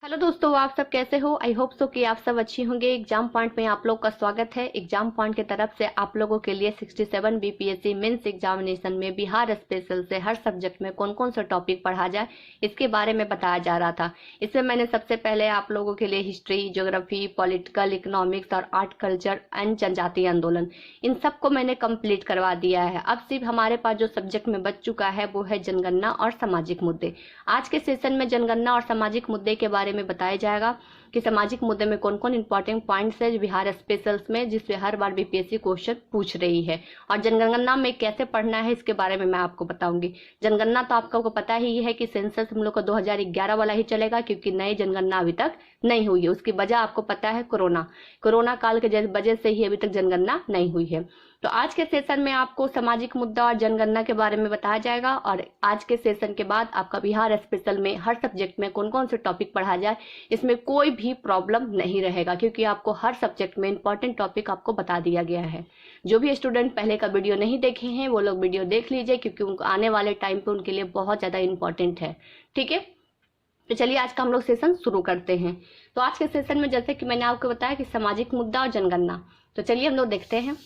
Hello दोस्तों, आप सब कैसे हो। आई होप सो कि आप सब अच्छी होंगे। एग्जाम पॉइंट में आप लोग का स्वागत है। एग्जाम पॉइंट की तरफ से आप लोगों के लिए 67 बीपीएससी मेंस एग्जामिनेशन में बिहार स्पेशल से हर सब्जेक्ट में कौन कौन सा टॉपिक पढ़ा जाए इसके बारे में बताया जा रहा था। इसमें मैंने सबसे पहले आप लोगों के लिए हिस्ट्री, ज्योग्राफी, पॉलिटिकल, इकोनॉमिक्स और आर्ट कल्चर एंड जनजातीय आंदोलन इन सबको मैंने कंप्लीट करवा दिया है। अब सिर्फ हमारे पास जो सब्जेक्ट में बच चुका है वो है जनगणना और सामाजिक मुद्दे। आज के सेशन में जनगणना और सामाजिक मुद्दे के बारे में बताया जाएगा कि सामाजिक मुद्दे में कौन कौन इंपॉर्टेंट पॉइंट्स है बिहार स्पेशल्स में, जिससे हर बार बीपीएससी क्वेश्चन पूछ रही है। और जनगणना में कैसे पढ़ना है इसके बारे में मैं आपको बताऊंगी। जनगणना तो आपको पता ही है कि सेंसस हम लोग का 2011 वाला ही चलेगा, क्योंकि नई जनगणना अभी तक नहीं हुई है। उसकी वजह आपको पता है, कोरोना काल के वजह से ही अभी तक जनगणना नहीं हुई है। तो आज के सेशन में आपको सामाजिक मुद्दा और जनगणना के बारे में बताया जाएगा। और आज के सेशन के बाद आपका बिहार स्पेशल में हर सब्जेक्ट में कौन कौन से टॉपिक पढ़ा जाए इसमें कोई भी प्रॉब्लम नहीं रहेगा, क्योंकि आपको हर सब्जेक्ट में इंपॉर्टेंट टॉपिक आपको बता दिया गया है। जो भी स्टूडेंट पहले का वीडियो नहीं देखे हैं वो लोग वीडियो देख लीजिए, क्योंकि उनको आने वाले टाइम पे उनके लिए बहुत ज्यादा इंपॉर्टेंट है। ठीक है, तो चलिए आज का हम लोग सेशन शुरू करते हैं। तो आज के सेशन में जैसे कि मैंने आपको बताया कि सामाजिक मुद्दा और जनगणना, तो चलिए हम लोग देखते हैं।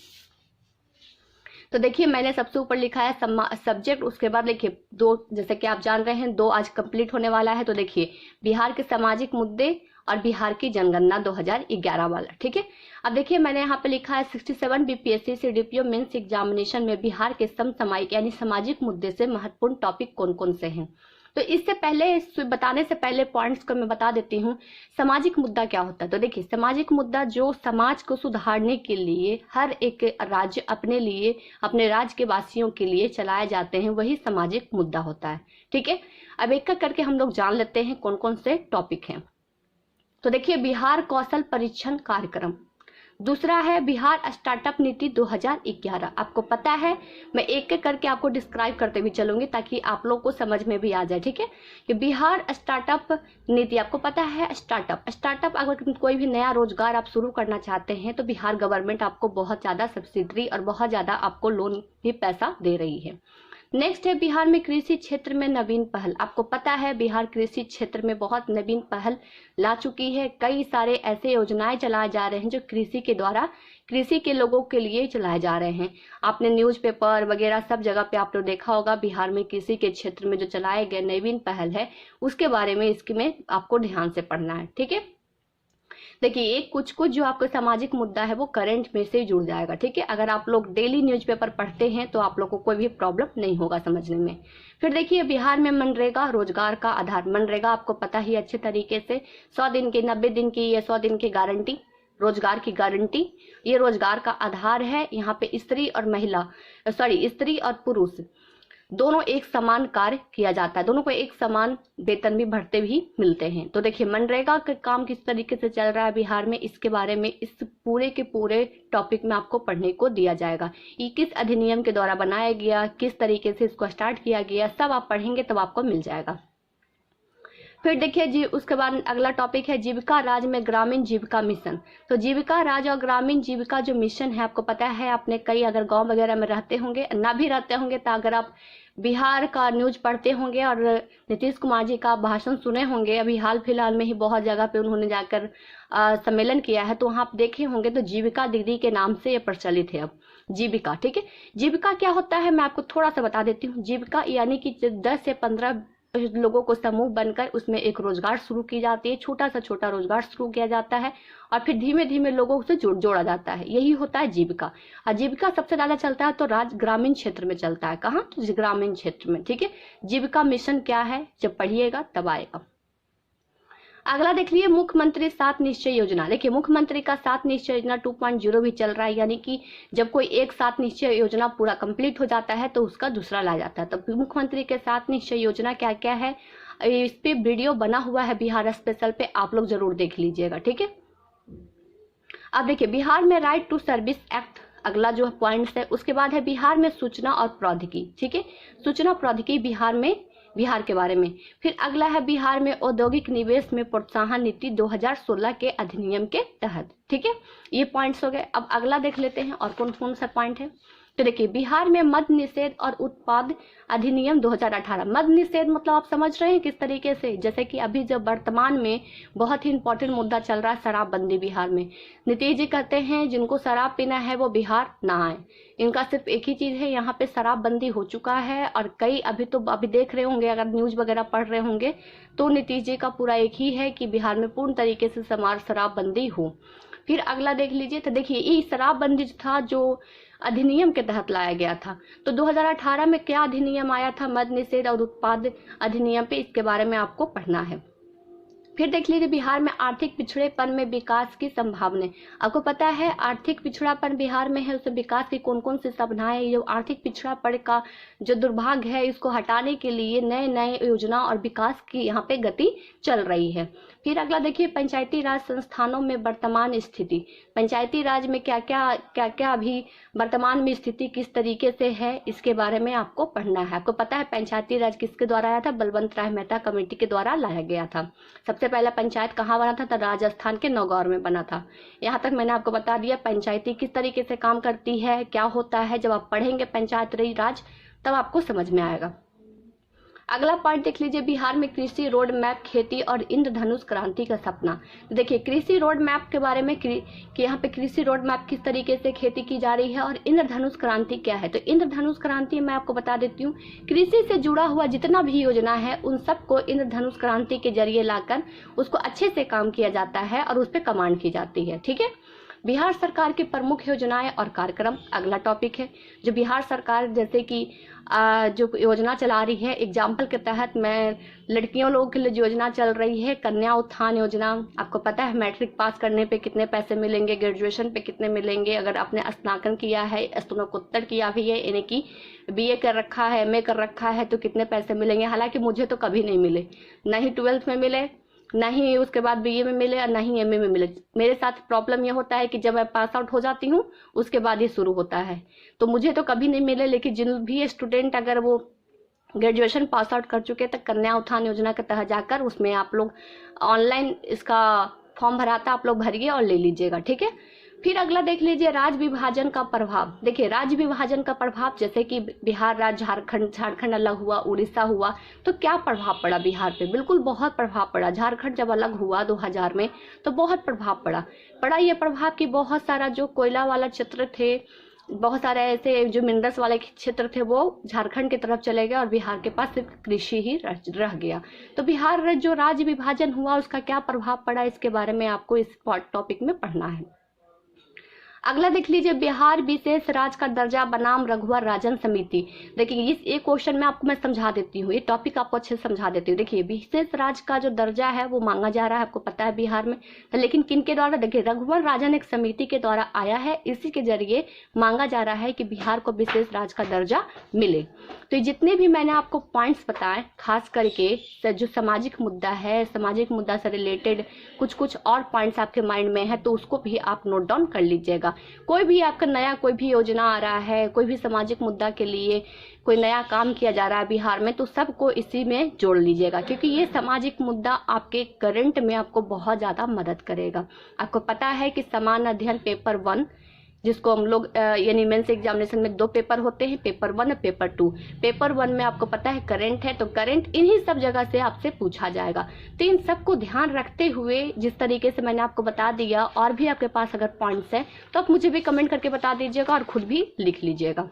तो देखिए मैंने सबसे ऊपर लिखा है सब्जेक्ट, उसके बाद देखिए दो, जैसे कि आप जान रहे हैं, दो आज कंप्लीट होने वाला है। तो देखिए बिहार के सामाजिक मुद्दे और बिहार की जनगणना 2011 वाला। ठीक है, अब देखिए मैंने यहाँ पे लिखा है 67 बीपीएससी से डीपीओ मेंस एग्जामिनेशन में बिहार के समसामयिक यानी सामाजिक मुद्दे से महत्वपूर्ण टॉपिक कौन कौन से हैं। तो इससे पहले बताने से पहले पॉइंट्स को मैं बता देती हूँ सामाजिक मुद्दा क्या होता है। तो देखिए सामाजिक मुद्दा जो समाज को सुधारने के लिए हर एक राज्य अपने लिए, अपने राज्य के वासियों के लिए चलाए जाते हैं, वही सामाजिक मुद्दा होता है। ठीक है, अब एक एक करके हम लोग जान लेते हैं कौन कौन से टॉपिक हैं। तो देखिए बिहार कौशल परीक्षण कार्यक्रम, दूसरा है बिहार स्टार्टअप नीति 2011। आपको पता है, मैं एक एक करके आपको डिस्क्राइब करते हुए चलूंगी ताकि आप लोग को समझ में भी आ जाए। ठीक है, कि बिहार स्टार्टअप नीति, आपको पता है स्टार्टअप अगर कोई भी नया रोजगार आप शुरू करना चाहते हैं तो बिहार गवर्नमेंट आपको बहुत ज्यादा सब्सिडी और बहुत ज्यादा आपको लोन भी पैसा दे रही है। नेक्स्ट है बिहार में कृषि क्षेत्र में नवीन पहल। आपको पता है बिहार कृषि क्षेत्र में बहुत नवीन पहल ला चुकी है। कई सारे ऐसे योजनाएं चलाए जा रहे हैं जो कृषि के द्वारा कृषि के लोगों के लिए चलाए जा रहे हैं। आपने न्यूज़पेपर वगैरह सब जगह पे आप लोग देखा होगा बिहार में कृषि के क्षेत्र में जो चलाए गए नवीन पहल है उसके बारे में इसमें आपको ध्यान से पढ़ना है। ठीक है, देखिए एक कुछ जो आपका सामाजिक मुद्दा है वो करंट में से जुड़ जाएगा। ठीक है, अगर आप लोग डेली न्यूज़पेपर पढ़ते हैं तो आप लोग को कोई भी प्रॉब्लम नहीं होगा समझने में। फिर देखिए बिहार में मनरेगा रोजगार का आधार। मनरेगा आपको पता ही अच्छे तरीके से 100 दिन की, 90 दिन की या 100 दिन की गारंटी, रोजगार की गारंटी, ये रोजगार का आधार है। यहाँ पे स्त्री और पुरुष दोनों एक समान कार्य किया जाता है, दोनों को एक समान वेतन भी भरते भी मिलते हैं। तो देखिए मनरेगा का काम किस तरीके से चल रहा है बिहार में, इसके बारे में इस पूरे के पूरे टॉपिक में आपको पढ़ने को दिया जाएगा। ये किस अधिनियम के द्वारा बनाया गया, किस तरीके से इसको स्टार्ट किया गया, सब आप पढ़ेंगे तब आपको मिल जाएगा। फिर देखिए जी उसके बाद अगला टॉपिक है जीविका राज्य में ग्रामीण जीविका मिशन। तो जीविका राज्य और ग्रामीण जीविका जो मिशन है, आपको पता है, आपने कई अगर गांव वगैरह में रहते होंगे, ना भी रहते होंगे तो अगर आप बिहार का न्यूज पढ़ते होंगे और नीतीश कुमार जी का भाषण सुने होंगे, अभी हाल फिलहाल में ही बहुत जगह पे उन्होंने जाकर सम्मेलन किया है, तो वहां आप देखे होंगे तो जीविका दीदी के नाम से ये प्रचलित है अब जीविका। ठीक है, जीविका क्या होता है मैं आपको थोड़ा सा बता देती हूँ। जीविका यानी कि 10 से 15 लोगों को समूह बनकर उसमें एक रोजगार शुरू की जाती है, छोटा सा छोटा रोजगार शुरू किया जाता है और फिर धीमे धीमे लोगों से जोड़ा जाता है, यही होता है जीविका। और जीविका सबसे ज्यादा चलता है तो राज्य ग्रामीण क्षेत्र में चलता है। कहाँ? तो ग्रामीण क्षेत्र में। ठीक है, जीविका मिशन क्या है जब पढ़िएगा तब आएगा। अगला देख लिए मुख्यमंत्री 7 निश्चय योजना। देखिए मुख्यमंत्री का 7 निश्चय योजना 2.0 भी चल रहा है, यानी कि जब कोई एक 7 निश्चय योजना पूरा कंप्लीट हो जाता है तो उसका दूसरा ला जाता है। तो मुख्यमंत्री के 7 निश्चय योजना क्या क्या है, इस पे वीडियो बना हुआ है बिहार स्पेशल पे, आप लोग जरूर देख लीजिएगा। ठीक है, अब देखिए बिहार में राइट टू सर्विस एक्ट अगला जो पॉइंट्स है। उसके बाद है बिहार में सूचना और प्रौद्योगिकी। ठीक है, सूचना प्रौद्योगिकी बिहार के बारे में। फिर अगला है बिहार में औद्योगिक निवेश में प्रोत्साहन नीति 2016 के अधिनियम के तहत। ठीक है, ये पॉइंट्स हो गए। अब अगला देख लेते हैं और कौन कौन सा पॉइंट है। तो देखिए बिहार में मद निषेध और उत्पाद अधिनियम 2018, मद निषेध मतलब आप समझ रहे हैं किस तरीके से, जैसे कि अभी जब वर्तमान में बहुत ही इंपॉर्टेंट मुद्दा चल रहा है शराबबंदी बिहार में। नीतीश जी कहते हैं जिनको शराब पीना है वो बिहार ना आए, इनका सिर्फ एक ही चीज है, यहाँ पे शराबबंदी हो चुका है। और कई अभी देख रहे होंगे, अगर न्यूज वगैरह पढ़ रहे होंगे तो नीतीश जी का पूरा एक ही है कि बिहार में पूर्ण तरीके से शराबबंदी हो। फिर अगला देख लीजिए, तो देखिए ये शराबबंदी था जो अधिनियम के तहत लाया गया था। तो 2018 में क्या अधिनियम आया था, मद निषेध और उत्पाद अधिनियम पे, इसके बारे में आपको पढ़ना है। फिर देख लीजिए बिहार में आर्थिक पिछड़ेपन में विकास की संभावना। आपको पता है आर्थिक पिछड़ापन बिहार में है, उससे विकास की कौन कौन सी संभावनाएं, ये आर्थिक पिछड़ापन का जो दुर्भाग्य है इसको हटाने के लिए नए नए योजना और विकास की यहाँ पे गति चल रही है। फिर अगला देखिए पंचायती राज संस्थानों में वर्तमान स्थिति, पंचायती राज में क्या क्या अभी वर्तमान में स्थिति किस तरीके से है, इसके बारे में आपको पढ़ना है। आपको पता है पंचायती राज किसके द्वारा आया था, बलवंत राय मेहता कमेटी के द्वारा लाया गया था। सबसे पहला पंचायत कहाँ बना था, तो राजस्थान के नौगौर में बना था। यहाँ तक मैंने आपको बता दिया पंचायती किस तरीके से काम करती है, क्या होता है। जब आप पढ़ेंगे पंचायत राज तब आपको समझ में आएगा। अगला पॉइंट देख लीजिए बिहार में कृषि रोड मैप, खेती और इंद्रधनुष क्रांति का सपना। तो देखिए कृषि रोड मैप के बारे में कि यहाँ पे कृषि रोड मैप किस तरीके से खेती की जा रही है और इंद्रधनुष क्रांति क्या है। तो इंद्रधनुष क्रांति मैं आपको बता देती हूँ, कृषि से जुड़ा हुआ जितना भी योजना है उन सबको इंद्रधनुष क्रांति के जरिए लाकर उसको अच्छे से काम किया जाता है और उस पर कमांड की जाती है। ठीक है, बिहार सरकार की प्रमुख योजनाएं और कार्यक्रम अगला टॉपिक है। जो बिहार सरकार जैसे कि जो योजना चला रही है, एग्जाम्पल के तहत मैं लड़कियों लोगों के लिए योजना चल रही है कन्या उत्थान योजना। आपको पता है मैट्रिक पास करने पे कितने पैसे मिलेंगे, ग्रेजुएशन पे कितने मिलेंगे, अगर आपने स्नातक किया है, स्नातकोत्तर किया भी है, यानी कि बीए कर रखा है, एमए कर रखा है, तो कितने पैसे मिलेंगे। हालांकि मुझे तो कभी नहीं मिले, ना ही 12th में मिले, ना ही उसके बाद बीए में मिले और ना ही एमए में मिले। मेरे साथ प्रॉब्लम ये होता है कि जब मैं पास आउट हो जाती हूँ उसके बाद ये शुरू होता है, तो मुझे तो कभी नहीं मिले। लेकिन जिन भी स्टूडेंट अगर वो ग्रेजुएशन पास आउट कर चुके तक कन्या उत्थान योजना के तहत जाकर उसमें आप लोग ऑनलाइन इसका फॉर्म भराता, आप लोग भरिए और ले लीजिएगा। ठीक है, फिर अगला देख लीजिए राज्य विभाजन का प्रभाव। देखिए राज्य विभाजन का प्रभाव, जैसे कि बिहार राज्य, झारखंड अलग हुआ, उड़ीसा हुआ, तो क्या प्रभाव पड़ा बिहार पे, बिल्कुल बहुत प्रभाव पड़ा। झारखंड जब अलग हुआ 2000 में तो बहुत प्रभाव पड़ा ये प्रभाव कि बहुत सारा जो कोयला वाला क्षेत्र थे, बहुत सारे ऐसे जो मिनरल्स वाले क्षेत्र थे वो झारखंड की तरफ चले गए और बिहार के पास सिर्फ कृषि ही रह गया। तो बिहार जो राज्य विभाजन हुआ उसका क्या प्रभाव पड़ा, इसके बारे में आपको इस टॉपिक में पढ़ना है। अगला देख लीजिए बिहार विशेष राज्य का दर्जा बनाम रघुवर राजन समिति। देखिए इस एक क्वेश्चन में आपको मैं समझा देती हूँ, ये टॉपिक आपको अच्छे से समझा देती हूँ। देखिए विशेष राज्य का जो दर्जा है वो मांगा जा रहा है, आपको पता है बिहार में, तो लेकिन किन के द्वारा, देखिए रघुवर राजन एक समिति के द्वारा आया है, इसी के जरिए मांगा जा रहा है कि बिहार को विशेष राज्य का दर्जा मिले। तो जितने भी मैंने आपको पॉइंट्स बताए, खास करके जो सामाजिक मुद्दा है, सामाजिक मुद्दा से रिलेटेड कुछ और पॉइंट्स आपके माइंड में है तो उसको भी आप नोट डाउन कर लीजिएगा। कोई भी आपका नया कोई भी योजना आ रहा है, कोई भी सामाजिक मुद्दा के लिए कोई नया काम किया जा रहा है बिहार में, तो सबको इसी में जोड़ लीजिएगा, क्योंकि ये सामाजिक मुद्दा आपके करंट में आपको बहुत ज्यादा मदद करेगा। आपको पता है कि समान अध्ययन पेपर 1, जिसको हम लोग यानी मेंस एग्जामिनेशन में 2 पेपर होते हैं, पेपर 1 और पेपर 2। पेपर 1 में आपको पता है करंट है, तो करंट इन्हीं सब जगह से आपसे पूछा जाएगा। तो इन सबको ध्यान रखते हुए जिस तरीके से मैंने आपको बता दिया, और भी आपके पास अगर पॉइंट्स है तो आप मुझे भी कमेंट करके बता दीजिएगा और खुद भी लिख लीजिएगा।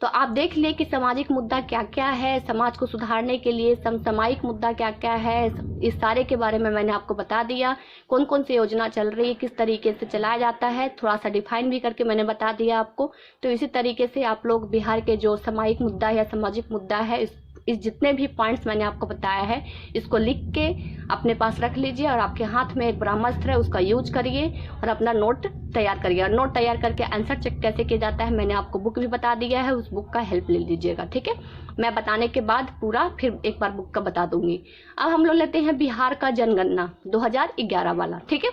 तो आप देख लिए कि सामाजिक मुद्दा क्या क्या है, समाज को सुधारने के लिए समसामयिक मुद्दा क्या क्या है, इस सारे के बारे में मैंने आपको बता दिया। कौन कौन सी योजना चल रही है, किस तरीके से चलाया जाता है, थोड़ा सा डिफाइन भी करके मैंने बता दिया आपको। तो इसी तरीके से आप लोग बिहार के जो सामाजिक मुद्दा है, सामाजिक मुद्दा है, इस जितने भी पॉइंट्स मैंने आपको बताया है इसको लिख के अपने पास रख लीजिए और आपके हाथ में एक ब्रह्मास्त्र है, उसका यूज करिए और अपना नोट तैयार करिए। और नोट तैयार करके आंसर चेक कैसे किया जाता है मैंने आपको बुक भी बता दिया है, उस बुक का हेल्प ले लीजिएगा। ठीक है, मैं बताने के बाद पूरा फिर एक बार बुक का बता दूंगी। अब हम लोग लेते हैं बिहार का जनगणना 2011 वाला। ठीक है,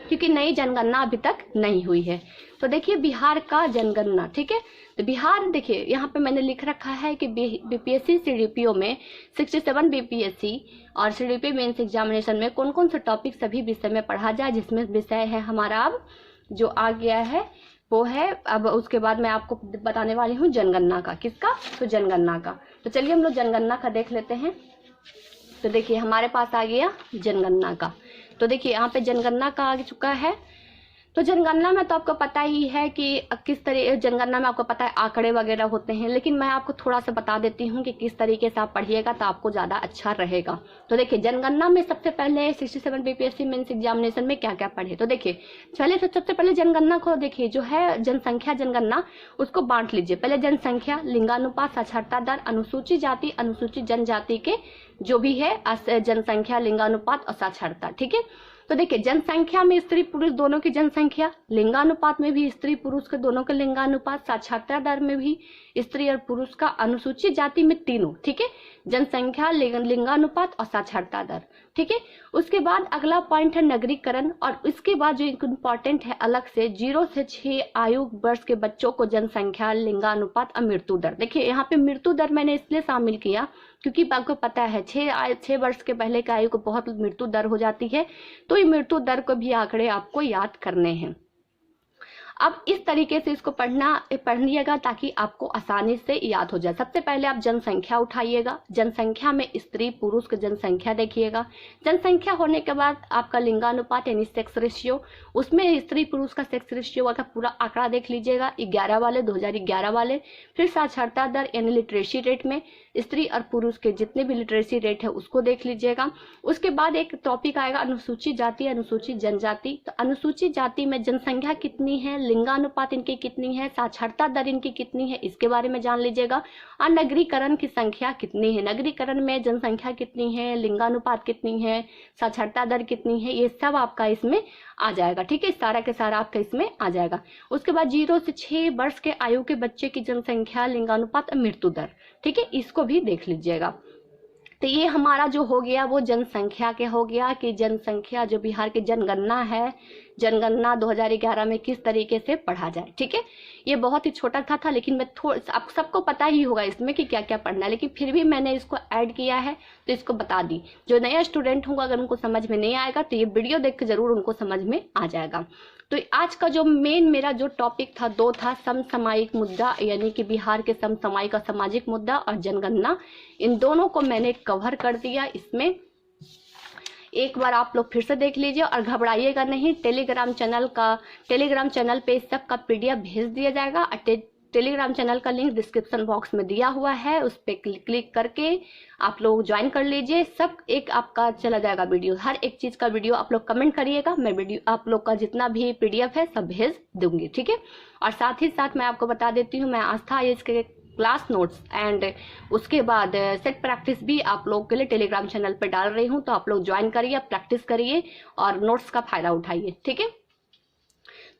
क्योंकि नई जनगणना अभी तक नहीं हुई है। तो देखिए बिहार का जनगणना, ठीक है, तो बिहार देखिए यहाँ पे मैंने लिख रखा है कि बीपीएससी सीडीपीओ में 67 बीपीएससी और सीडीपी मेंस एग्जामिनेशन में कौन कौन से टॉपिक सभी विषय में पढ़ा जाए, जिसमें विषय है हमारा अब जो आ गया है वो है। अब उसके बाद मैं आपको बताने वाली हूँ जनगणना का। किसका? तो जनगणना का। तो चलिए हम लोग जनगणना का देख लेते हैं। तो देखिए हमारे पास आ गया जनगणना का। तो देखिए यहाँ पे जनगणना का आ चुका है। तो जनगणना में तो आपको पता ही है कि किस तरह जनगणना में आपको पता है आंकड़े वगैरह होते हैं, लेकिन मैं आपको थोड़ा सा बता देती हूँ कि किस तरीके से आप पढ़िएगा तो आपको ज़्यादा अच्छा रहेगा। तो देखिए जनगणना में सबसे पहले 67 बीपीएससी मेंस एग्जामिनेशन में क्या क्या पढ़े। तो देखिए चलिए तो सबसे पहले जनगणना को देखिए, जो है जनसंख्या जनगणना, उसको बांट लीजिए। पहले जनसंख्या, लिंगानुपात, साक्षरता दर, अनुसूचित जाति, अनुसूचित जनजाति के जो भी है जनसंख्या, लिंगानुपात और साक्षरता। ठीक है। तो देखिए जनसंख्या में स्त्री पुरुष दोनों की जनसंख्या, लिंगानुपात में भी स्त्री पुरुष के दोनों के लिंगानुपात, साक्षरता दर में भी स्त्री और पुरुष का, अनुसूचित जाति में तीनों। ठीक है। जनसंख्या, लिंगानुपात और साक्षरता दर। ठीक है। उसके बाद अगला पॉइंट है नगरीकरण, और इसके बाद जो इम्पोर्टेंट है अलग से 0 से 6 आयु वर्ष के बच्चों को जनसंख्या, लिंगानुपात और मृत्यु दर। देखिए यहाँ पे मृत्यु दर मैंने इसलिए शामिल किया क्योंकि आपको पता है 6 वर्ष के पहले के आयु को बहुत मृत्यु दर हो जाती है, तो ये मृत्यु दर को भी आंकड़े आपको याद करने हैं। अब इस तरीके से इसको पढ़िएगा ताकि आपको आसानी से याद हो जाए। सबसे पहले आप जनसंख्या उठाइएगा। जनसंख्या में स्त्री पुरुष की जनसंख्या देखिएगा। जनसंख्या होने के बाद आपका लिंगानुपात यानी सेक्स रेशियो, उसमें स्त्री पुरुष का सेक्स रेशियो का पूरा आंकड़ा देख लीजिएगा 11 वाले 2011 वाले। फिर साक्षरता दर यानी लिटरेसी रेट में स्त्री और पुरुष के जितने भी लिटरेसी रेट है उसको देख लीजिएगा। उसके बाद एक टॉपिक आएगा अनुसूचित जाति, अनुसूचित जनजाति। तो अनुसूचित जाति में जनसंख्या कितनी है, लिंगानुपात इनकी कितनी है, साक्षरता दर इनकी कितनी है, इसके बारे में जान लीजिएगा। और नगरीकरण की संख्या कितनी है, नगरीकरण में जनसंख्या कितनी है, लिंगानुपात कितनी है, साक्षरता दर कितनी है, ये सब आपका इसमें आ जाएगा। ठीक है। सारा के सारा आपका इसमें आ जाएगा। उसके बाद 0 से 6 वर्ष के आयु के बच्चे की जनसंख्या, लिंगानुपात और मृत्यु दर। ठीक है। इसको भी देख लीजिएगा। तो ये हमारा जो हो गया वो जनसंख्या के हो गया कि जनसंख्या जो बिहार की जनगणना है, जनगणना 2011 में किस तरीके से पढ़ा जाए। ठीक है। ये बहुत ही छोटा था लेकिन मैं आप सबको पता ही होगा इसमें कि क्या क्या पढ़ना है, लेकिन फिर भी मैंने इसको ऐड किया है तो इसको बता दी। जो नया स्टूडेंट होगा अगर उनको समझ में नहीं आएगा तो ये वीडियो देख के जरूर उनको समझ में आ जाएगा। तो आज का जो मेरा जो टॉपिक था 2 था, समसामयिक मुद्दा यानी कि बिहार के समसामयिक और सामाजिक मुद्दा, और जनगणना। इन दोनों को मैंने कवर कर दिया इसमें। एक बार आप लोग फिर से देख लीजिए और घबराइएगा नहीं। टेलीग्राम चैनल पे इस सब का पीडीएफ भेज दिया जाएगा। टेलीग्राम चैनल का लिंक डिस्क्रिप्शन बॉक्स में दिया हुआ है, उस पर क्लिक करके आप लोग ज्वाइन कर लीजिए। सब एक आपका चला जाएगा वीडियो, हर एक चीज का वीडियो आप लोग कमेंट करिएगा, मैं वीडियो आप लोग का जितना भी पीडीएफ है सब भेज दूंगी। ठीक है। और साथ ही साथ मैं आपको बता देती हूँ, मैं आस्था आईएएस के क्लास नोट्स एंड उसके बाद सेट प्रैक्टिस भी आप लोग के लिए टेलीग्राम चैनल पर डाल रही हूँ, तो आप लोग ज्वाइन करिए, प्रैक्टिस करिए और नोट्स का फायदा उठाइए। ठीक है।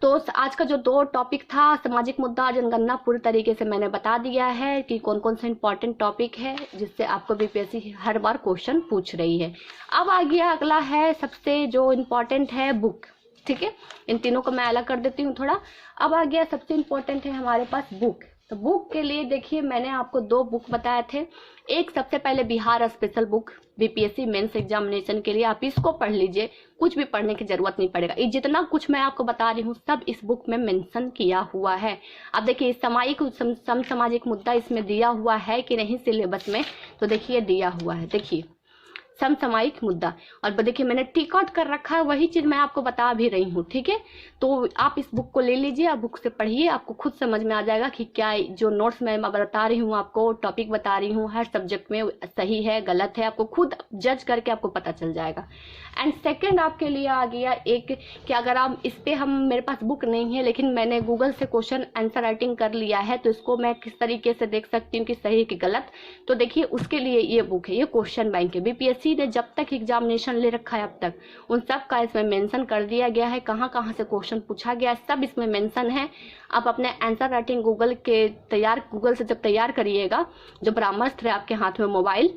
तो आज का जो 2 टॉपिक था, सामाजिक मुद्दा, जनगणना, पूरी तरीके से मैंने बता दिया है कि कौन कौन से इंपॉर्टेंट टॉपिक है जिससे आपको बीपीएससी हर बार क्वेश्चन पूछ रही है। अब आ गया अगला है सबसे जो इम्पोर्टेंट है बुक। ठीक है। इन तीनों को मैं अलग कर देती हूँ थोड़ा। अब आ गया सबसे इम्पोर्टेंट है हमारे पास बुक। तो बुक के लिए देखिए मैंने आपको 2 बुक बताए थे। एक सबसे पहले Bihar special book BPSC mains examination के लिए, आप इसको पढ़ लीजिए, कुछ भी पढ़ने की जरूरत नहीं पड़ेगा। ये जितना कुछ मैं आपको बता रही हूँ सब इस बुक में मेंशन किया हुआ है। अब देखिए समसामाजिक मुद्दा इसमें दिया हुआ है कि नहीं सिलेबस में, तो देखिए दिया हुआ है, देखिए समसामयिक मुद्दा। और देखिए मैंने टिक आउट कर रखा है, वही चीज मैं आपको बता भी रही हूँ। ठीक है। तो आप इस बुक को ले लीजिए, आप बुक से पढ़िए, आपको खुद समझ में आ जाएगा कि क्या जो नोट्स मैं बता रही हूँ, आपको टॉपिक बता रही हूँ, हर सब्जेक्ट में सही है गलत है, आपको खुद जज करके आपको पता चल जाएगा। एंड सेकेंड आपके लिए आ गया एक कि अगर आप इस पे मेरे पास बुक नहीं है लेकिन मैंने गूगल से क्वेश्चन आंसर राइटिंग कर लिया है, तो इसको मैं किस तरीके से देख सकती हूँ कि सही कि गलत। तो देखिए उसके लिए ये बुक है, ये क्वेश्चन बैंक है। बीपीएससी ने जब तक एग्जामिनेशन ले रखा है अब तक उन सब का इसमें मेंशन कर दिया गया है, कहाँ कहाँ से क्वेश्चन पूछा गया सब इसमें मेंशन है। आप अपने आंसर राइटिंग गूगल से जब तैयार करिएगा, जो ब्रह्मास्त्र है आपके हाथ में मोबाइल,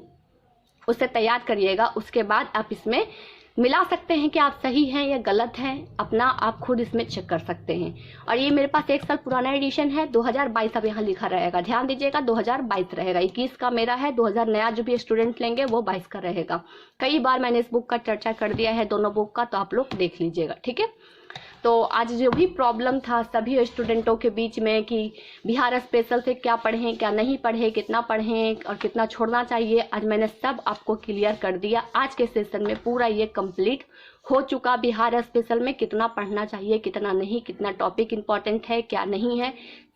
उससे तैयार करिएगा, उसके बाद आप इसमें मिला सकते हैं कि आप सही हैं या गलत हैं, अपना आप खुद इसमें चेक कर सकते हैं। और ये मेरे पास 1 साल पुराना एडिशन है, 2022 अब यहाँ लिखा रहेगा, ध्यान दीजिएगा 2022 रहेगा, 21 का मेरा है, 2000 नया जो भी स्टूडेंट लेंगे वो 22 का रहेगा। कई बार मैंने इस बुक का चर्चा कर दिया है दोनों बुक का, तो आप लोग देख लीजिएगा। ठीक है। तो आज जो भी प्रॉब्लम था सभी स्टूडेंटों के बीच में कि बिहार स्पेशल से क्या पढ़ें क्या नहीं पढ़ें, कितना पढ़ें और कितना छोड़ना चाहिए, आज मैंने सब आपको क्लियर कर दिया। आज के सेशन में पूरा ये कंप्लीट हो चुका। बिहार स्पेशल में कितना पढ़ना चाहिए कितना नहीं, कितना टॉपिक इंपॉर्टेंट है क्या नहीं है,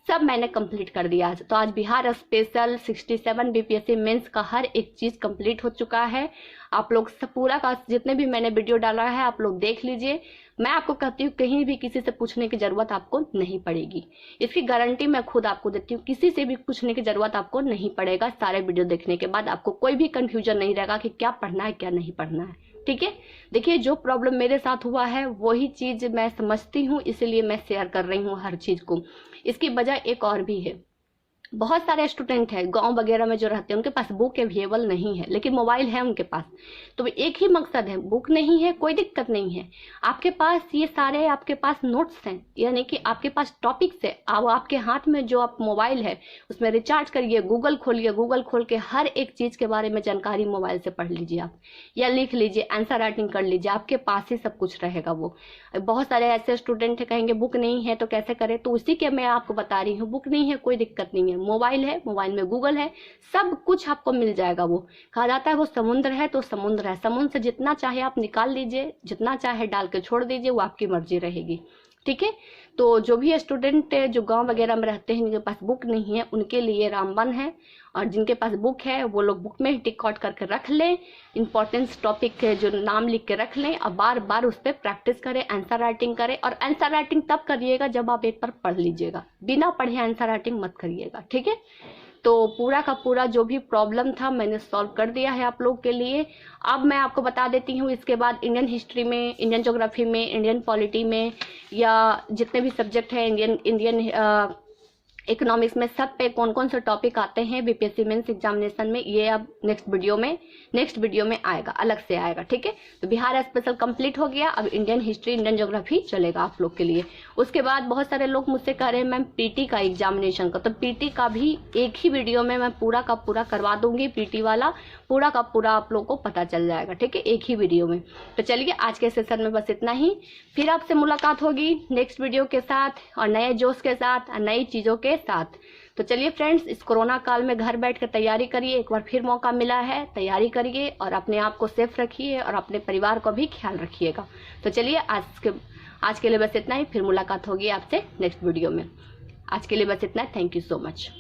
सब मैंने कंप्लीट कर दिया। तो आज बिहार स्पेशल 67 बीपीएससी मेंस का हर एक चीज़ कंप्लीट हो चुका है। आप लोग सब पूरा का जितने भी मैंने वीडियो डाला है आप लोग देख लीजिए। मैं आपको कहती हूँ कहीं भी किसी से पूछने की ज़रूरत आपको नहीं पड़ेगी, इसकी गारंटी मैं खुद आपको देती हूँ। किसी से भी पूछने की ज़रूरत आपको नहीं पड़ेगा। सारे वीडियो देखने के बाद आपको कोई भी कन्फ्यूजन नहीं रहेगा कि क्या पढ़ना है क्या नहीं पढ़ना है। ठीक है, देखिए जो प्रॉब्लम मेरे साथ हुआ है वही चीज़ मैं समझती हूँ, इसलिए मैं शेयर कर रही हूँ हर चीज़ को। इसकी वजह एक और भी है, बहुत सारे स्टूडेंट हैं गांव वगैरह में जो रहते हैं उनके पास बुक अवेलेबल नहीं है, लेकिन मोबाइल है उनके पास। तो एक ही मकसद है, बुक नहीं है कोई दिक्कत नहीं है, आपके पास ये सारे आपके पास नोट्स हैं, यानी कि आपके पास टॉपिक्स है। अब आपके हाथ में जो आप मोबाइल है उसमें रिचार्ज करिए, गूगल खोलिए, गूगल खोल के हर एक चीज़ के बारे में जानकारी मोबाइल से पढ़ लीजिए आप, या लिख लीजिए, आंसर राइटिंग कर लीजिए, आपके पास ही सब कुछ रहेगा। वो बहुत सारे ऐसे स्टूडेंट कहेंगे बुक नहीं है तो कैसे करें, तो उसी के मैं आपको बता रही हूँ, बुक नहीं है कोई दिक्कत नहीं है, मोबाइल है, मोबाइल में गूगल है, सब कुछ आपको मिल जाएगा। वो कहा जाता है वो समुद्र है तो समुद्र है, समुद्र से जितना चाहे आप निकाल लीजिए, जितना चाहे डाल के छोड़ दीजिए, वो आपकी मर्जी रहेगी। ठीक है, तो जो भी स्टूडेंट जो गांव वगैरह में रहते हैं जिनके पास बुक नहीं है उनके लिए रामबन है, और जिनके पास बुक है वो लोग बुक में ही टिक आउट करके रख लें, इंपॉर्टेंस टॉपिक जो नाम लिख के रख लें और बार बार उस पर प्रैक्टिस करें, आंसर राइटिंग करें। और आंसर राइटिंग तब करिएगा जब आप एक बार पढ़ लीजिएगा, बिना पढ़े आंसर राइटिंग मत करिएगा। ठीक है, तो पूरा का पूरा जो भी प्रॉब्लम था मैंने सॉल्व कर दिया है आप लोग के लिए। अब मैं आपको बता देती हूँ इसके बाद इंडियन हिस्ट्री में, इंडियन ज्योग्राफी में, इंडियन पॉलिटी में, या जितने भी सब्जेक्ट हैं इंडियन इकोनॉमिक्स में, सब पे कौन कौन से टॉपिक आते हैं बीपीएससी मेंस एग्जामिनेशन में, ये अब नेक्स्ट वीडियो में आएगा, अलग से आएगा। ठीक है, तो बिहार स्पेशल कंप्लीट हो गया, अब इंडियन हिस्ट्री इंडियन ज्योग्राफी चलेगा आप लोग के लिए। उसके बाद बहुत सारे लोग मुझसे कह रहे हैं मैम पीटी का एग्जामिनेशन का, तो पीटी का भी एक ही वीडियो में मैं पूरा का पूरा करवा दूंगी, पीटी वाला पूरा का पूरा आप लोग को पता चल जाएगा। ठीक है, एक ही वीडियो में। तो चलिए आज के सेशन में बस इतना ही, फिर आपसे मुलाकात होगी नेक्स्ट वीडियो के साथ और नए जोश के साथ और नई चीज़ों के साथ। तो चलिए फ्रेंड्स, इस कोरोना काल में घर बैठ कर तैयारी करिए, एक बार फिर मौका मिला है, तैयारी करिए और अपने आप को सेफ रखिए और अपने परिवार को भी ख्याल रखिएगा। तो चलिए आज के लिए बस इतना ही, फिर मुलाकात होगी आपसे नेक्स्ट वीडियो में। आज के लिए बस इतना, थैंक यू सो मच।